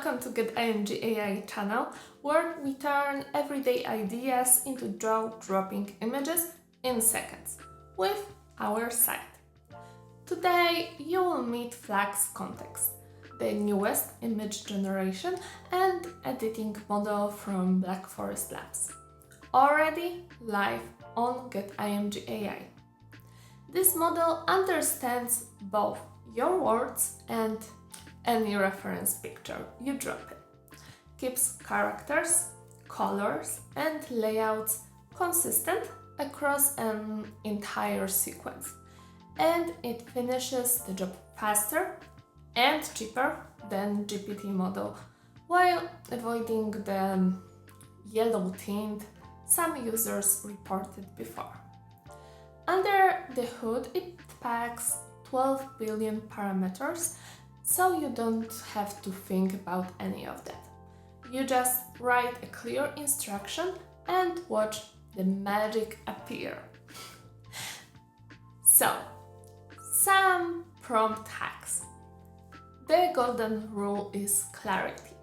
Welcome to getimg.ai channel, where we turn everyday ideas into jaw-dropping images in seconds with our site. Today you will meet FLUX Kontext, the newest image generation and editing model from Black Forest Labs, already live on getimg.ai. This model understands both your words and any reference picture you drop in, keeps characters, colors and layouts consistent across an entire sequence, and it finishes the job faster and cheaper than GPT model, while avoiding the yellow tint some users reported before. Under the hood, it packs 12 billion parameters, so you don't have to think about any of that. You just write a clear instruction and watch the magic appear. So, some prompt hacks. The golden rule is clarity.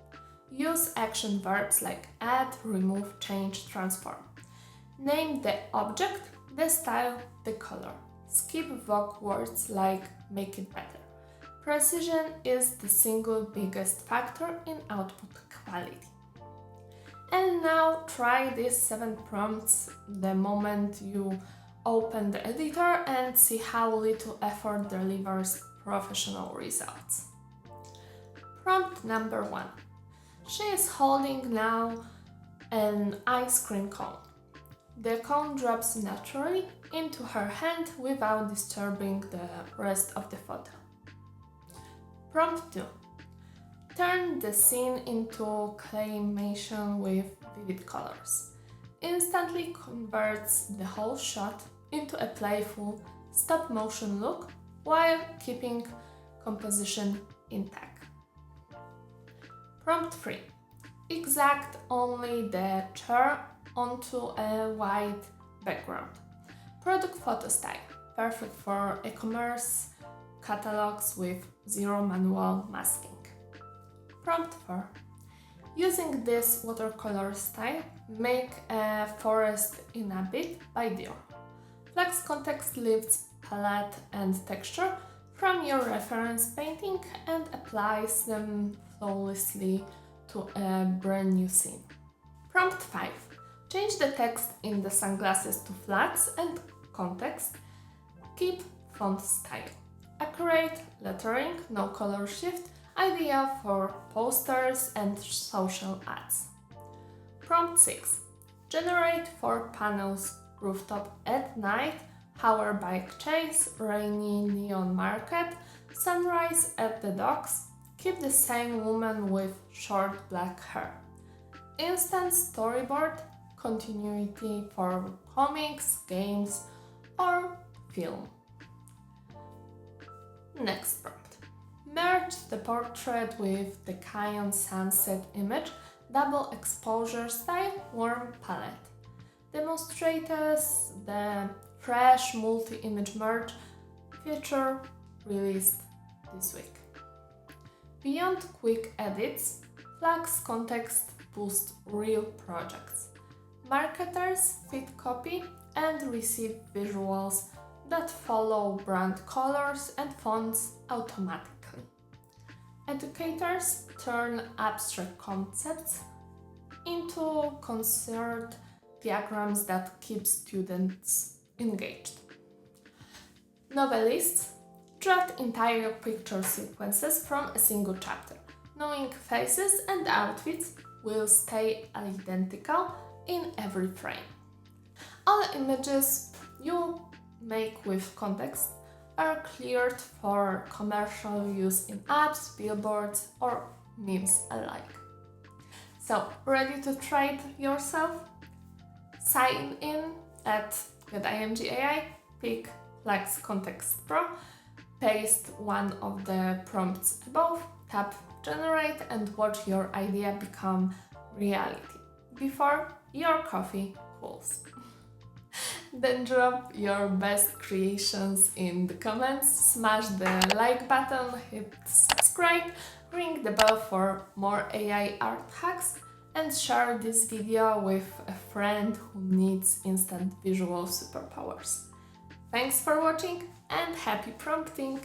Use action verbs like add, remove, change, transform. Name the object, the style, the color. Skip vague words like make it better. Precision is the single biggest factor in output quality. And now try these 7 prompts the moment you open the editor and see how little effort delivers professional results. Prompt number 1. She is holding now an ice cream cone. The cone drops naturally into her hand without disturbing the rest of the photo. Prompt 2. Turn the scene into Claymation with vivid colors. Instantly converts the whole shot into a playful stop-motion look while keeping composition intact. Prompt 3. Exact only the chair onto a white background. Product photo style, perfect for e-commerce catalogs with zero manual masking. Prompt 4. Using this watercolor style, make a forest in a bit by Dior. FLUX Kontext lifts palette and texture from your reference painting and applies them flawlessly to a brand new scene. Prompt 5. Change the text in the sunglasses to FLUX and context. Keep font style. Accurate lettering, no color shift, ideal for posters and social ads. Prompt 6. Generate 4 panels: rooftop at night, hour bike chase, rainy neon market, sunrise at the docks. Keep the same woman with short black hair. Instant storyboard, continuity for comics, games, or film. Next prompt. Merge the portrait with the cayenne sunset image, double exposure style, warm palette. Demonstrates the fresh multi-image merge feature released this week. Beyond quick edits, FLUX Kontext boosts real projects. Marketers feed copy and receive visuals that follow brand colors and fonts automatically. Educators turn abstract concepts into concert diagrams that keep students engaged. Novelists draft entire picture sequences from a single chapter, knowing faces and outfits will stay identical in every frame. All images you make with context are cleared for commercial use in apps, billboards, or memes alike. So, ready to try it yourself? Sign in at getimg.ai, pick FLUX Kontext Pro, paste one of the prompts above, tap generate and watch your idea become reality before your coffee cools. Then drop your best creations in the comments, smash the like button, hit subscribe, ring the bell for more AI art hacks, and share this video with a friend who needs instant visual superpowers. Thanks for watching and happy prompting!